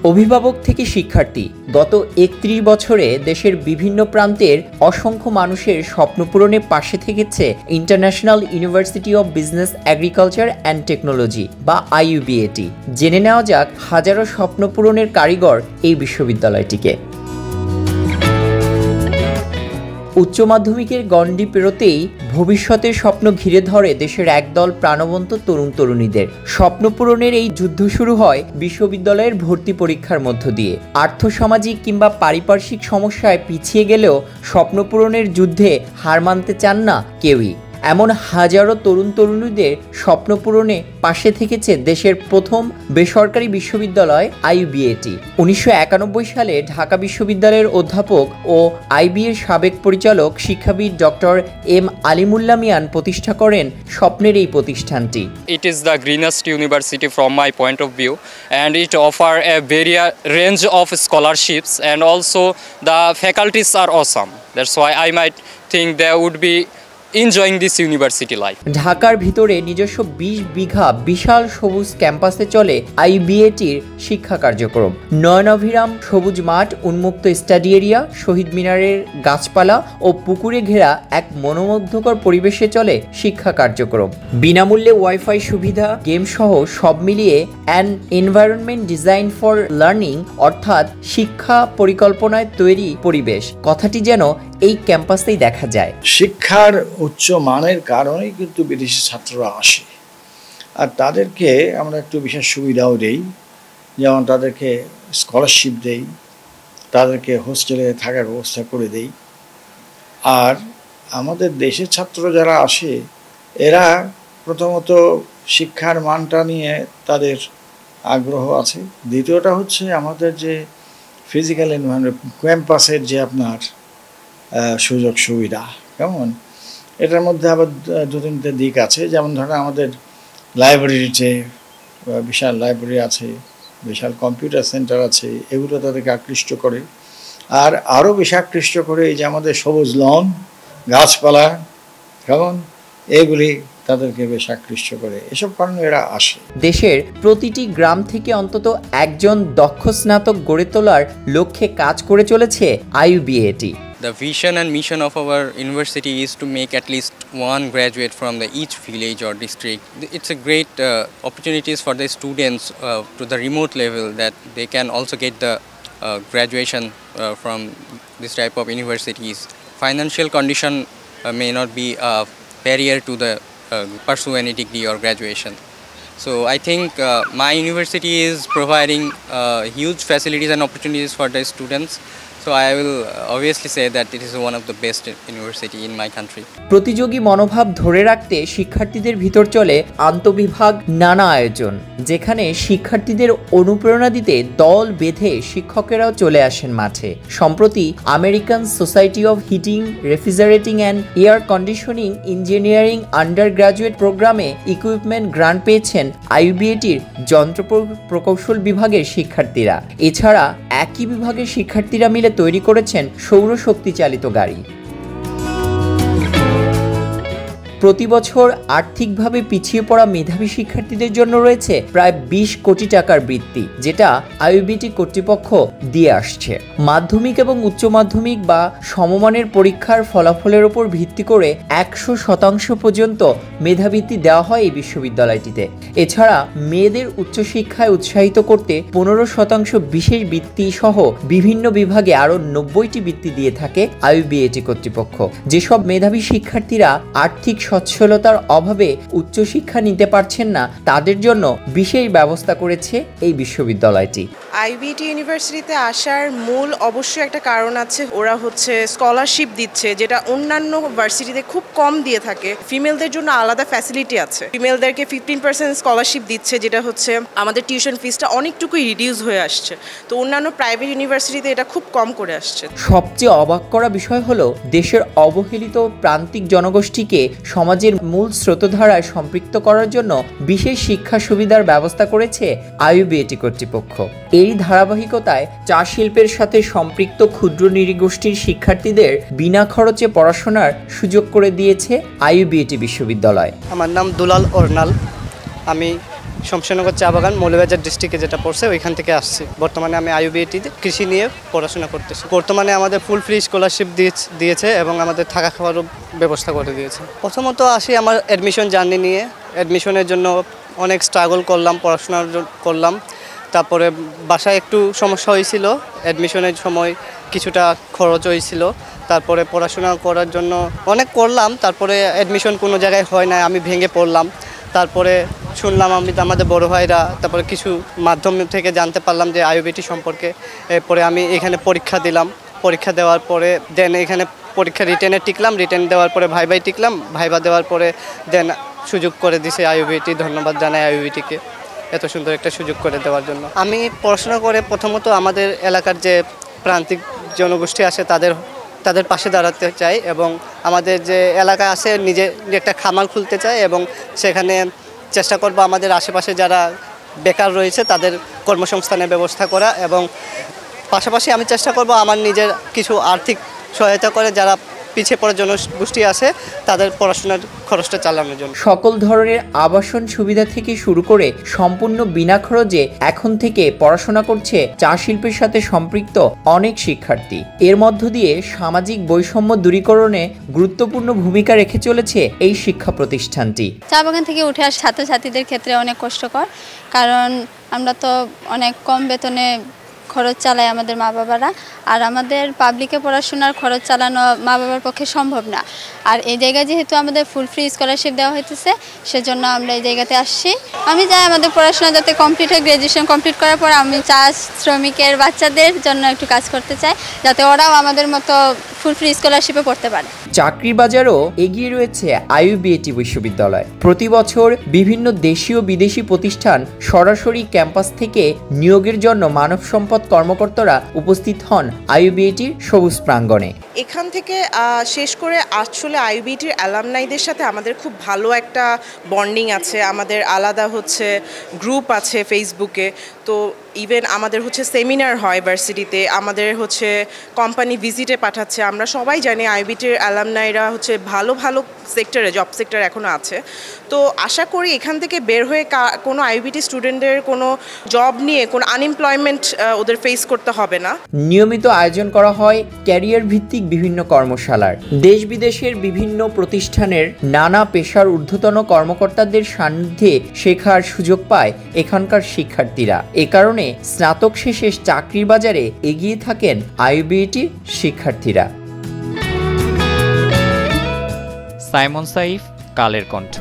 অভিভাবক থেকে শিক্ষার্থী গত ৩১ বছরে দেশের বিভিন্ন প্রান্তের অসংখ্য মানুষের স্বপ্ন পূরণে পাশে থেকেছে international university of business agriculture and technology বা IUBAT। জেনে নেওয়া যাক হাজারো স্বপ্ন পূরণের কারিগর এই বিশ্ববিদ্যালয়টিকে। উচ্চ মাধ্যমিকের গণ্ডি পেরোতেই ভবিষ্যতের স্বপ্ন ঘিরে ধরে দেশের একদল প্রাণবন্ত তরুণ তরুণীদের। স্বপ্ন পূরণের এই যুদ্ধ শুরু হয় বিশ্ববিদ্যালয়ের ভর্তি পরীক্ষার মধ্য দিয়ে। আর্থসামাজিক কিংবা পারিপার্শ্বিক সমস্যায় পিছিয়ে গেলেও স্বপ্ন পূরণের যুদ্ধে হার মানতে চান না কেউই। এমন হাজারো তরুণ তরুণীদের স্বপ্ন পূরণে পাশে থেকেছে দেশের প্রথম বেসরকারি বিশ্ববিদ্যালয় IUBAT। 1991 সালে ঢাকা বিশ্ববিদ্যালয়ের অধ্যাপক ও IB এর সাবেক পরিচালক শিক্ষাবিদ ডক্টর M আলিমুল্লাহ মিয়ান প্রতিষ্ঠা করেন স্বপ্নের এই প্রতিষ্ঠানটি। It is the greenest university from my point of view, and it offer a very range of scholarships, and also the faculties are awesome. That's why I might think there would be enjoying this university life. ঢাকার ভিতরে নিজস্ব 20 বিঘা বিশাল সবুজ ক্যাম্পাসে চলে IUBAT-র শিক্ষা কার্যক্রম। নয়নাভিরাম সবুজ মাঠ, উন্মুক্ত স্টাডি এরিয়া, শহীদ মিনারের গাছপালা ও পুকুরে ঘেরা এক মনোমুগ্ধকর পরিবেশে চলে শিক্ষা কার্যক্রম। বিনামূল্যে ওয়াইফাই সুবিধা, গেম সহ সব মিলিয়ে an environment design for learning, অর্থাৎ শিক্ষা পরিকল্পনায় তৈরি পরিবেশ, কথাটি যেন এই ক্যাম্পাসেই দেখা যায়। শিক্ষার উচ্চ মানের কারণেই কিন্তু বিদেশি ছাত্ররা আসে, আর তাদেরকে আমরা একটু বিশেষ সুবিধাও দেই, যেমন তাদেরকে স্কলারশিপ দেই, তাদেরকে হোস্টেলে থাকার ব্যবস্থা করে দেই। আর আমাদের দেশের ছাত্র যারা আসে এরা প্রথমত শিক্ষার মানটা নিয়ে তাদের আগ্রহ আছে, দ্বিতীয়টা হচ্ছে আমাদের যে ফিজিক্যাল এনভায়রনমেন্ট, ক্যাম্পাসের যে আপনার সুযোগ সুবিধা কেমন, এটার মধ্যে আবার দু তিনটে দিক আছে। যেমন ধরেন আমাদের লাইব্রেরিতে বিশাল লাইব্রেরি আছে, বিশাল কম্পিউটার সেন্টার আছে, এগুলো তাদেরকে আকৃষ্ট করে। আর আরও বেশি আকৃষ্ট করে এই যে আমাদের সবুজ লন, গাছপালা কেমন, এগুলি তাদেরকে বেশ আকৃষ্ট করে। এসব কারণে এরা আসে। দেশের প্রতিটি গ্রাম থেকে অন্তত একজন দক্ষ স্নাতক গড়ে তোলার লক্ষ্যে কাজ করে চলেছে IUBAT। The vision and mission of our university is to make at least one graduate from each village or district. It's a great opportunities for the students to the remote level, that they can also get the graduation from this type of universities. Financial condition may not be a barrier to the pursue any degree or graduation. So I think my university is providing huge facilities and opportunities for the students. So I will obviously say that it is one of the best university in my country. প্রতিযোগী মনোভাব ধরে রাখতে শিক্ষার্থীদের ভিতর চলে আন্তঃবিভাগ নানা আয়োজন, যেখানে শিক্ষার্থীদের অনুপ্রেরণা দিতে দল বেঁধে শিক্ষকেরাও চলে আসেন মাঠে। সম্প্রতি American society of heating, refrigerating and air conditioning engineering undergraduate প্রোগ্রামে ইকুইপমেন্ট গ্রান্ট পেয়েছেন IUBAT-র যন্ত্র প্রকৌশল বিভাগের শিক্ষার্থীরা। এছাড়া একই বিভাগের শিক্ষার্থীরা মিলে তৈরি করেছেন সৌরশক্তি চালিত গাড়ি। প্রতি বছর আর্থিকভাবে পিছিয়ে পড়া মেধাবী শিক্ষার্থীদের জন্য রয়েছে প্রায় 20 কোটি টাকার বৃত্তি, যেটা IUBAT কর্তৃপক্ষ দিয়ে আসছে। মাধ্যমিক এবং উচ্চ মাধ্যমিক বা সমমানের পরীক্ষার ফলাফলের উপর ভিত্তি করে 100% পর্যন্ত মেধাবৃত্তি দেওয়া হয় এই বিশ্ববিদ্যালয়টিতে। এছাড়া মেয়েদের উচ্চশিক্ষায় উৎসাহিত করতে 15% বিশেষ বৃত্তি সহ বিভিন্ন বিভাগে আরও 90টি বৃত্তি দিয়ে থাকে IUBAT কর্তৃপক্ষ। যেসব মেধাবী শিক্ষার্থীরা আর্থিক সচ্ছলতার অভাবে উচ্চশিক্ষা নিতে পারছেন না, তাদের জন্য বিশেষ ব্যবস্থা করেছে এই বিশ্ববিদ্যালয়টি। IUBAT ইউনিভার্সিটিতে আসার মূল অবশ্যই একটা কারণ আছে, ওরা হচ্ছে স্কলারশিপ দিচ্ছে, যেটা অন্যান্য ভার্সিটিতে খুব কম দিয়ে থাকে। ফিমেলদের জন্য আলাদা ফ্যাসিলিটি আছে, ফিমেলদেরকে 15% স্কলারশিপ দিচ্ছে, যেটা হচ্ছে আমাদের টিউশন ফিসটা অনেকটুকু রিডিউস হয়ে আসছে। তো অন্যান্য প্রাইভেট ইউনিভার্সিটিতে এটা খুব কম করে আসছে। সবচেয়ে অবাক করা বিষয় হলো দেশের অবহেলিত প্রান্তিক জনগোষ্ঠীকে সমাজের মূল স্রোতধারায় সম্পৃক্ত করার জন্য বিশেষ শিক্ষা সুবিধার ব্যবস্থা করেছে IUBAT কর্তৃপক্ষ। এরই ধারাবাহিকতায় চা শিল্পের সাথে সম্পৃক্ত ক্ষুদ্র নৃগোষ্ঠীর শিক্ষার্থীদের বিনা খরচে পড়াশোনার সুযোগ করে দিয়েছে IUBAT বিশ্ববিদ্যালয়। আমার নাম দুলাল অর্নাল, আমি শমশেরনগর চা বাগান মৌলভীবাজার ডিস্ট্রিক্টে যেটা পড়ছে ওইখান থেকে আসছি। বর্তমানে আমি আইইউবিএটিতে কৃষি নিয়ে পড়াশোনা করতেছি। বর্তমানে আমাদের ফুল ফ্রি স্কলারশিপ দিয়েছে এবং আমাদের থাকা খাওয়ারও ব্যবস্থা করে দিয়েছে। প্রথমত আসি আমার অ্যাডমিশন জার্নি নিয়ে। অ্যাডমিশনের জন্য অনেক স্ট্রাগল করলাম, পড়াশোনা করলাম। তারপরে বাসায় একটু সমস্যা হয়েছিল, অ্যাডমিশনের সময় কিছুটা খরচ হয়েছিল। তারপরে পড়াশোনা করার জন্য অনেক করলাম, তারপরে অ্যাডমিশন কোনো জায়গায় হয় না, আমি ভেঙে পড়লাম। তারপরে শুনলাম আমাদের বড় ভাইরা, তারপরে কিছু মাধ্যম থেকে জানতে পারলাম যে আইইউবিটি সম্পর্কে। এরপরে আমি এখানে পরীক্ষা দিলাম, পরীক্ষা দেওয়ার পরে দেন এখানে পরীক্ষা রিটেনে টিকলাম, রিটেন দেওয়ার পরে ভাইভাই টিকলাম, ভাইভা দেওয়ার পরে দেন সুযোগ করে দিছে আইইউবিটি। ধন্যবাদ জানাই আইইউবিটিকে এত সুন্দর একটা সুযোগ করে দেওয়ার জন্য। আমি পড়াশোনা করে প্রথমত আমাদের এলাকার যে প্রান্তিক জনগোষ্ঠী আছে তাদের পাশে দাঁড়াতে চাই এবং আমাদের যে এলাকা আছে নিজে একটা খামার খুলতে চাই এবং সেখানে চেষ্টা করব আমাদের আশেপাশে যারা বেকার রয়েছে তাদের কর্মসংস্থানের ব্যবস্থা করা এবং পাশাপাশি আমি চেষ্টা করব আমার নিজের কিছু আর্থিক সহায়তা করে যারা পিছিয়ে পড়া জনগোষ্ঠী আছে তাদের পড়াশোনার খরচটা চালানোর জন্য। সকল ধরনের আবাসন সুবিধা থেকে শুরু করে সম্পূর্ণ বিনা খরচে এখন থেকে পড়াশোনা করছে চা শিল্পের সাথে সম্পৃক্ত অনেক শিক্ষার্থী। এর মধ্য দিয়ে সামাজিক বৈষম্য দূরীকরণে গুরুত্বপূর্ণ ভূমিকা রেখে চলেছে এই শিক্ষা প্রতিষ্ঠানটি। চা বাগান থেকে উঠে আসা ছাত্রছাত্রীদের ক্ষেত্রে অনেক কষ্টকর, কারণ আমরা তো অনেক কম বেতনে খরচ চালায় আমাদের মা বাবারা, আর আমাদের পাবলিকে পড়াশোনার খরচ চালানো মা বাবার পক্ষে সম্ভব না। আর এই জায়গায় যেহেতু আমাদের ফুল ফ্রি স্কলারশিপ দেওয়া হইতেছে সেজন্য আমরা এই জায়গাতে আসছি। আমি চাই আমাদের পড়াশোনা যাতে কমপ্লিট হয়, গ্র্যাজুয়েশন কমপ্লিট করার পর আমি চা শ্রমিকের বাচ্চাদের জন্য একটু কাজ করতে চাই যাতে ওরাও আমাদের মতো ফুল ফ্রি স্কলারশিপে পড়তে পারে। চাকরির বাজারও এগিয়ে রয়েছে আইইউবিএটি বিশ্ববিদ্যালয়। প্রতি বছর বিভিন্ন দেশীয় বিদেশি প্রতিষ্ঠান সরাসরি ক্যাম্পাস থেকে নিয়োগের জন্য মানব সম্পদ কর্মকর্তারা উপস্থিত হন আইইউবিএটির সবুজ প্রাঙ্গণে। এখান থেকে শেষ করে আসলে আইইউবিএটির অ্যালামনাইদের সাথে আমাদের খুব ভালো একটা বন্ডিং আছে। আমাদের আলাদা গ্রুপ আছে ফেসবুকে, তো ইভেন আমাদের সেমিনার হয় ভার্সিটিতে, আমাদের কোম্পানি ভিজিটে পাঠাচ্ছে। আমরা সবাই জানি আইইউবিএটির অ্যালামনাইরা ভালো ভালো সেক্টরে, জব সেক্টর এখনও আছে। তো আশা করি এখান থেকে বের হয়ে কোনো আইইউবিএটি স্টুডেন্টদের কোনো জব নিয়ে কোনো আনএমপ্লয়মেন্ট ওদের ফেস করতে হবে না। নিয়মিত আয়োজন করা হয় ক্যারিয়ার ভিত্তিক বিভিন্ন কর্মশালার। দেশ বিদেশের বিভিন্ন প্রতিষ্ঠানের নানা পেশার ঊর্ধ্বতন কর্মকর্তাদের সান্নিধ্যে শেখার সুযোগ পায় এখানকার শিক্ষার্থীরা। এ কারণে স্নাতক শেষে চাকরির বাজারে এগিয়ে থাকেন আইইউবিএটির শিক্ষার্থীরা। সাইমন সাইফ, কালের কণ্ঠ।